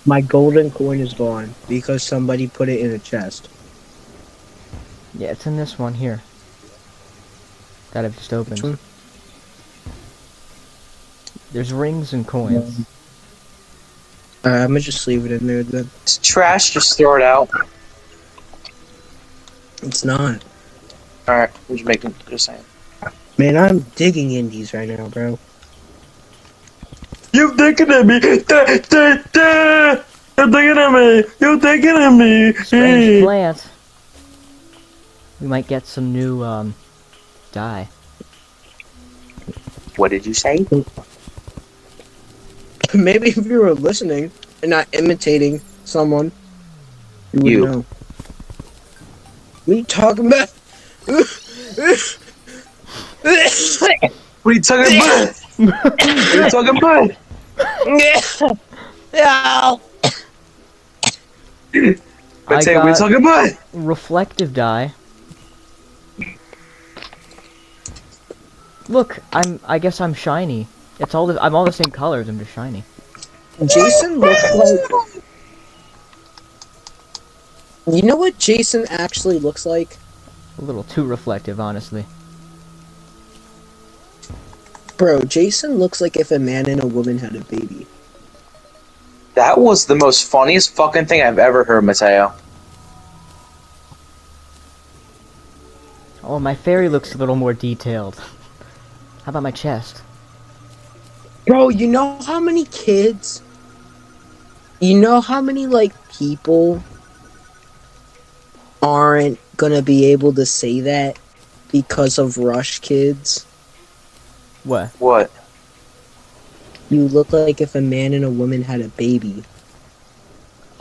My golden coin is gone because somebody put it in a chest. Yeah, it's in this one here. That I've just opened. Which one? There's rings and coins. I'm gonna just leave it in there then. It's trash, just throw it out. It's not. Alright, I'm just saying. Man, I'm digging indies right now, bro. You thinking of me? You thinking of me? You thinking of me? Strange plant. We might get some new, dye. What did you say? Maybe if you were listening and not imitating someone, you would You. know. What are you talking about? What are you talking about? What are you talking about? No. Matteo, what are you talking about? Reflective dye. Look, I guess I'm shiny. I'm all the same colors, I'm just shiny. Jason looks like... You know what Jason actually looks like? A little too reflective, honestly. Bro, Jason looks like if a man and a woman had a baby. That was the most funniest fucking thing I've ever heard, Matteo. Oh, my fairy looks a little more detailed. How about my chest? Bro, you know how many kids... You know how many, like, people aren't gonna be able to say that because of Rush Kids? What? What? You look like if a man and a woman had a baby.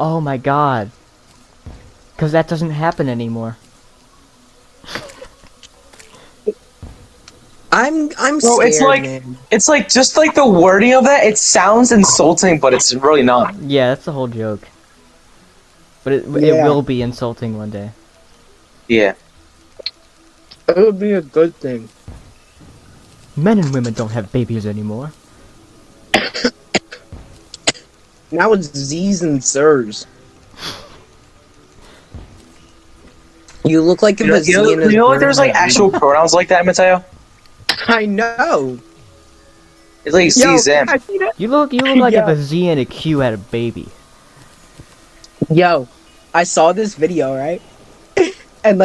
Oh my god. Because that doesn't happen anymore. I'm Bro, scared, man. it's like, just like the wording of that, it sounds insulting, but it's really not. Yeah, that's the whole joke. But it Yeah. will be insulting one day. Yeah. It would be a good thing. Men and women don't have babies anymore. Now it's Z's and Zers. You look like if a Z and a You know, like Zer there's like had a actual baby. pronouns like that, Matteo? I know. It's like C's them. I see that. You look like if Yo. a Z and a Q had a baby. Yo, I saw this video, right? And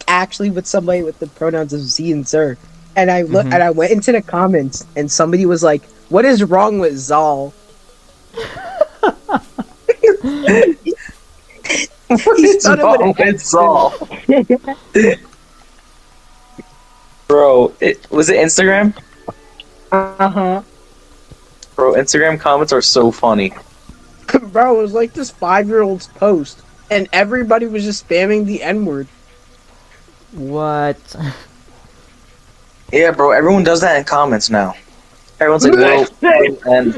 actually with somebody with the pronouns of Z and Zer. And I look and I went into the comments and somebody was like, "What is wrong with Zal?" What's wrong with Saul? Bro, was it Instagram? Uh-huh. Bro, Instagram comments are so funny. Bro, it was like this 5-year-old's post. And everybody was just spamming the N-word. What? Yeah, bro, everyone does that in comments now. Everyone's like, whoa, and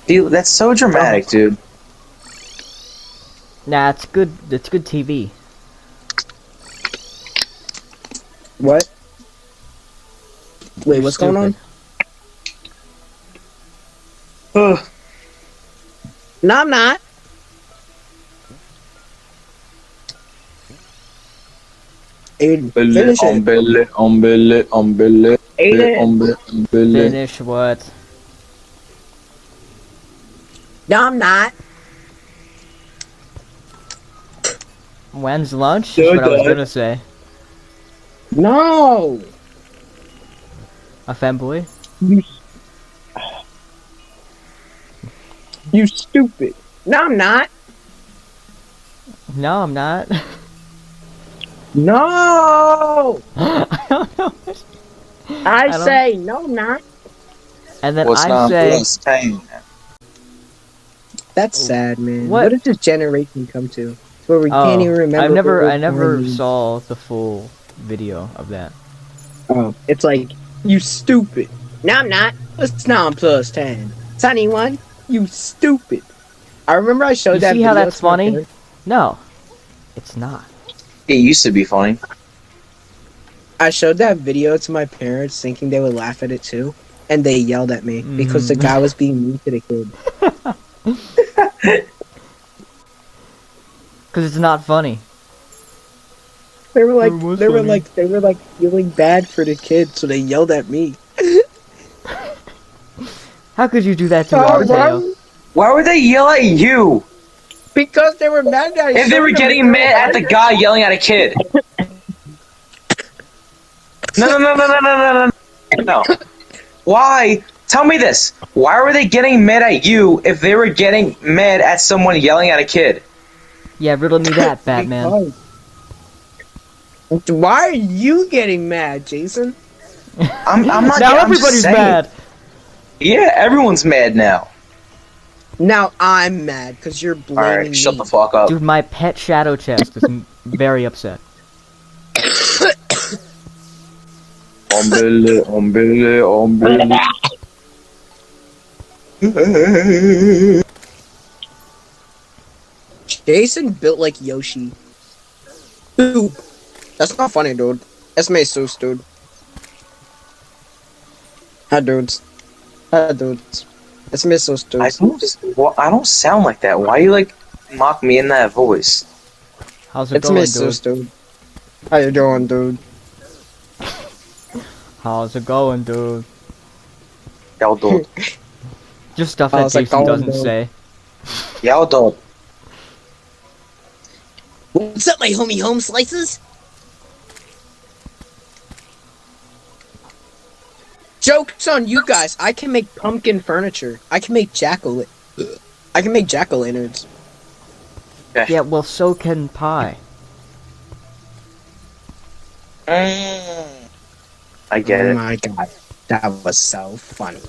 dude, that's so dramatic, dude. Nah, it's good TV. What? Wait, You're what's going on? Ugh. No, I'm not. Aiden, finish it. Finish what? No, I'm not. When's lunch? Is what I was gonna say. No. A femboy? You stupid. No, I'm not. No, I'm not. No. I don't know. I don't- say no, I'm not. And then What's I not say, plus 10? That's sad, man. What? What did this generation come to? Where we can't even remember. I never saw the full video of that. Oh, it's like, you stupid. No, I'm not. It's 9 plus 10. Tiny one, you stupid. I remember I showed You that see video how that's to my funny? parents. No, it's not. It used to be funny. I showed that video to my parents thinking they would laugh at it too, and they yelled at me because the guy was being mean to the kid. Because it's not funny. They were It was like feeling bad for the kid, so they yelled at me. How could you do that to Oh, Matteo? Why would they yell at you? Because they were mad that I If they showed were them getting the mad at the guy yelling at a kid. No. No. Why? Tell me this. Why were they getting mad at you if they were getting mad at someone yelling at a kid? Yeah, riddle me that, Batman. Why are you getting mad, Jason? I'm not. Now I'm just everybody's saying. mad. Yeah, everyone's mad now. Now I'm mad because you're blaming Alright, me. shut the fuck up. Dude, my pet shadow chest is very upset. Ombele. Jason built like Yoshi. Dude, that's not funny, dude. That's my so dude. Hi, dudes. Hi, dudes. It's me so I don't sound like that. Why you like mock me in that voice? How's it It's going, me so dude? dude. How you doing, dude? How's it going, dude? Y'all don't. Just stuff that How's it Jason going, doesn't dude? say. Y'all don't. What's up, my homie home slices? Joke's on you guys. I can make pumpkin furniture. I can make jack-o'-lanterns. Yeah, well, so can pie. I get Oh it. my god. That was so funny.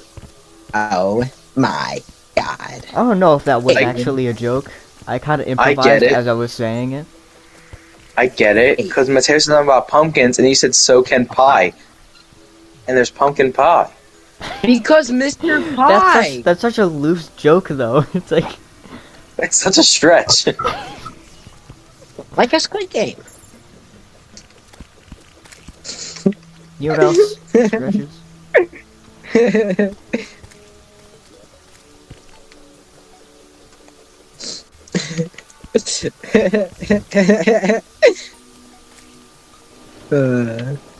Oh my god. I don't know if that was I- actually a joke. I kind of get improvised it. as I was saying it. I get it. Because Matteo said something about pumpkins, and he said so can pie. And there's pumpkin pie. Because Mr. Pie. That's such a loose joke, though. It's like, It's such a stretch. Like a Squid Game. you know what else stretches?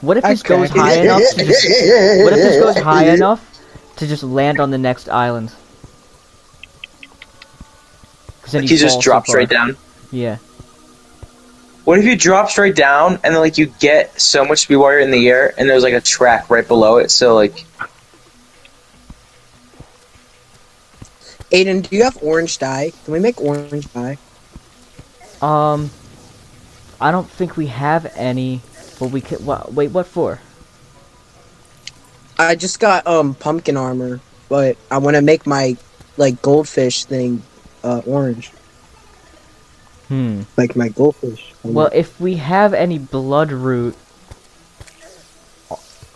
What if this goes high enough? To just, what if this goes high enough to just land on the next island? 'Cause then He you just fall so drops far. straight down. Yeah. What if you drop straight down, and then like you get so much speed while you're in the air, and there's like a track right below it, so like... Aiden, do you have orange dye? Can we make orange dye? I don't think we have any, but we could. Wait, what for? I just got pumpkin armor, but I want to make my like goldfish thing orange, like my goldfish. Well, if we have any bloodroot,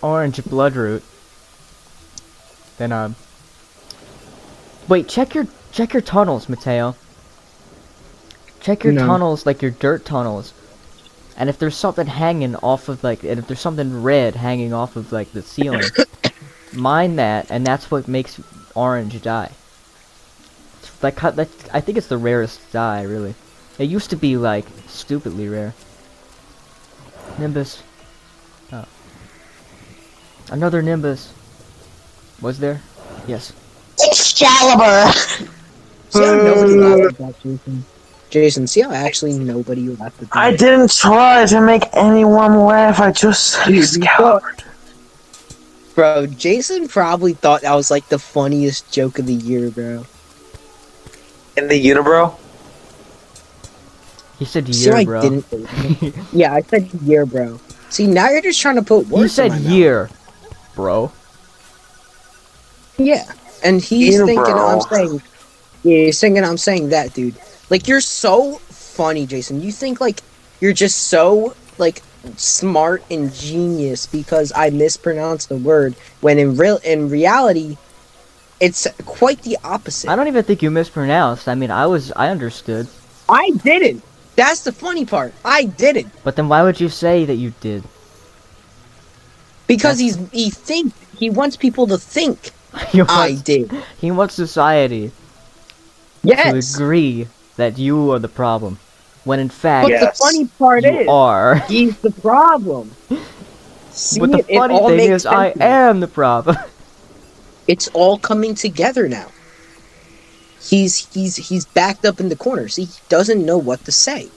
orange bloodroot, then wait, check your tunnels, Matteo. Check your No. tunnels, like your dirt tunnels. And if there's something hanging off of and if there's something red hanging off of like the ceiling, mine that, and that's what makes orange dye. I think it's the rarest dye, really. It used to be like stupidly rare. Nimbus. Oh. Another Nimbus. Was there? Yes. Excalibur! See how nobody laughed at that, Jason. Jason, see how actually nobody laughed at that. I didn't try to make anyone laugh, I just said Excalibur. Bro, Jason probably thought that was like the funniest joke of the year, bro. In the unibrow? He said See how year, I bro. didn't? Yeah, I said year, bro. See, now you're just trying to put words You said in my mouth. year, bro. Yeah, and he's Year, thinking bro. I'm saying, yeah, he's thinking I'm saying that, dude. Like, you're so funny, Jason. You think like you're just so like smart and genius because I mispronounced the word when in reality it's quite the opposite. I don't even think you mispronounced. I mean, I understood. I didn't. That's the funny part. I didn't. But then why would you say that you did? Because he wants people to think He I wants, did. he wants society to Yes. agree that you are the problem, when in fact But Yes. the funny part you is, are. he's the problem. See, But the it funny all thing makes is, I sense now. am the problem. It's all coming together now. He's backed up in the corner. See, he doesn't know what to say.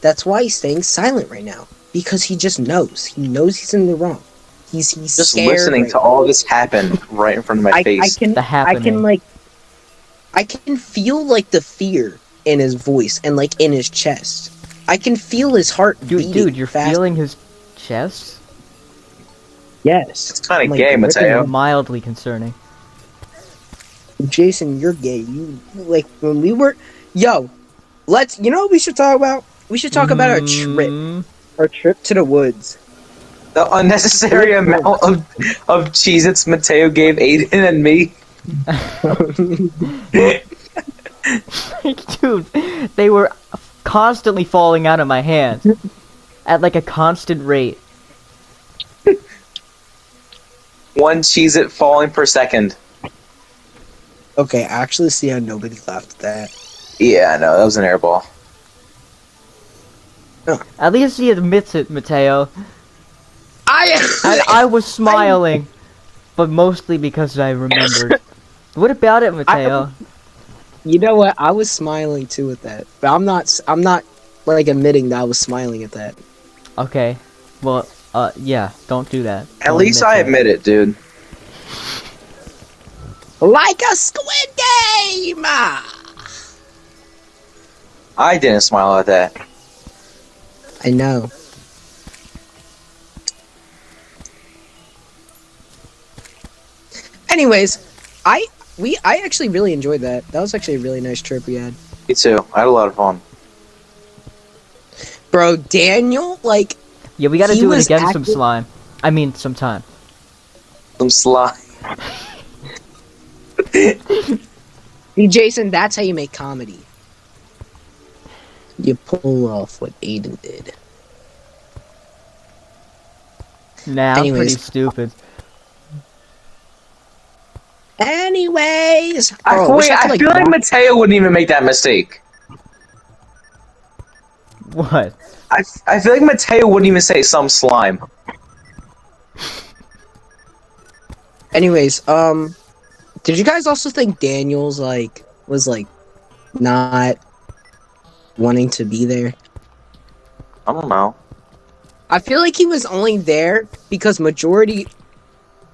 That's why he's staying silent right now. Because he just knows. He knows he's in the wrong. He's Just scared listening right to all this happen right in front of my I face. can The happening. I can feel like the fear in his voice and like in his chest. I can feel his heart beating. Dude, you're fast. feeling his chest? Yes. It's kinda I'm, like, gay, ripping Matteo. him. Mildly concerning. Jason, you're gay. You like when we were you know what we should talk about? We should talk about Mm, our trip to the woods. The unnecessary amount of Cheez-Its Matteo gave Aiden and me. Dude, they were constantly falling out of my hands. At like a constant rate. One Cheez-It falling per second. Okay, actually see how nobody laughed at that. Yeah, I know, that was an airball. At least he admits it, Matteo. And I I was smiling. But mostly because I remembered. What about it, Matteo? You know what? I was smiling too at that. But I'm not like admitting that I was smiling at that. Okay. Well, yeah, don't do that. At Don't least I that. admit it, dude. Like a Squid Game! I didn't smile at that. I know. Anyways, I actually really enjoyed that. That was actually a really nice trip we had. Me too. I had a lot of fun. Bro, Daniel, like, Yeah, we gotta he do it was again acting- sometime. I mean, sometime. Some slime. see, Jason, that's how you make comedy. You pull off what Aiden did. Nah, I'm pretty Anyways. stupid. Anyways, I bro, wish I could, feel like walk- Matteo wouldn't even make that mistake. What? I feel like Matteo wouldn't even say some slime. Anyways, did you guys also think Daniel's was not wanting to be there? I don't know. I feel like he was only there because majority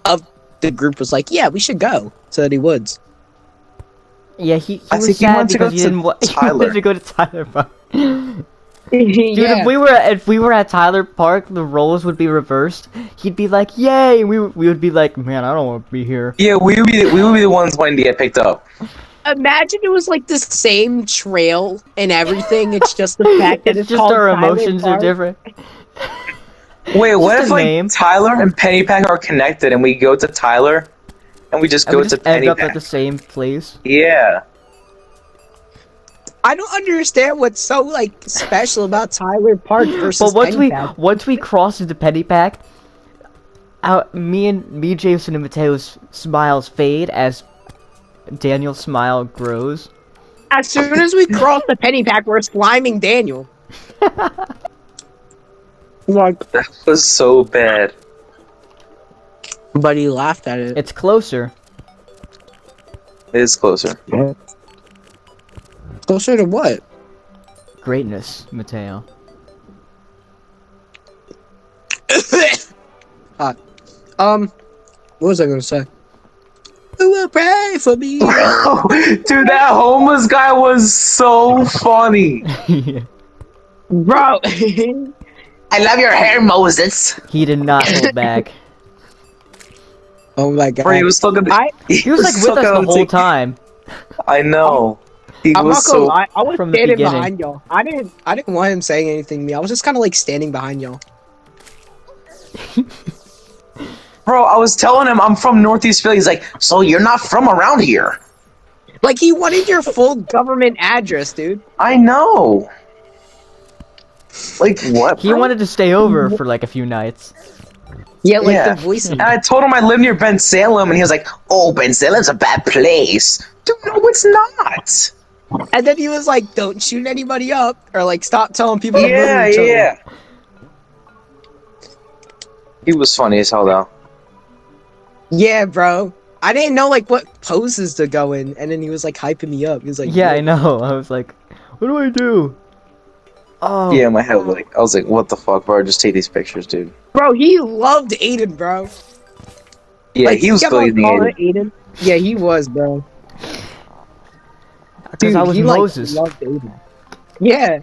of the group was like, "Yeah, we should go to the woods." Yeah, he I was think he sad wanted to go because he to didn't he Tyler. wanted to go to Tyler Park. Dude, yeah. if we were at Tyler Park, the roles would be reversed. He'd be like, "Yay!" We would be like, "Man, I don't want to be here." Yeah, we would be the ones wanting to get picked up. Imagine it was like the same trail and everything. It's just the fact that It's it's just called our Tyler emotions are Park. different. Wait, what Just if a like name. Tyler and Pennypack are connected and we go to Tyler and we just And go we to just end up at Pennypack? the same place. Yeah. I don't understand what's so special about Tyler Park versus But Pennypack. once we cross into Pennypack, me, Jason, and Mateo's smiles fade as Daniel's smile grows. As soon as we cross the Pennypack, we're sliming Daniel. That was so bad. But he laughed at it. It's closer. It is closer. Closer to what? Greatness, Mateo. What was I gonna say? Who will pray for me? Dude, that homeless guy was so funny. Bro! I love your hair, Moses. He did not hold back. Oh my god. Bro, he was still gonna. He was like with us the whole time. I know. He I'm was not gonna so. lie, I was from the standing beginning. behind y'all. I didn't want him saying anything to me. I was just kinda standing behind y'all. Bro, I was telling him I'm from Northeast Philly. He's like, so you're not from around here? Like he wanted your full government address, dude. I know. Like what? He bro? wanted to stay over for like a few nights. Yeah, like Yeah. the voice. And I told him I live near Ben Salem, and he was like, "Oh, Ben Salem's a bad place." Dude, no, it's not. And then he was like, "Don't shoot anybody up," or like, "Stop telling people to murder Yeah, each other." yeah. He was funny as hell, though. Yeah, bro. I didn't know like what poses to go in, and then he was like hyping me up. He was like, Yeah, I "Yo." know. I was like, what do I do? Oh. Yeah, in my head, I was like, "What the fuck, bro? Just take these pictures, dude." Bro, he loved Aiden, bro. Yeah, Like, he was kept on glazing calling it. it Aiden. Yeah, he was, bro. Because I was he Moses. like loved Aiden. Yeah,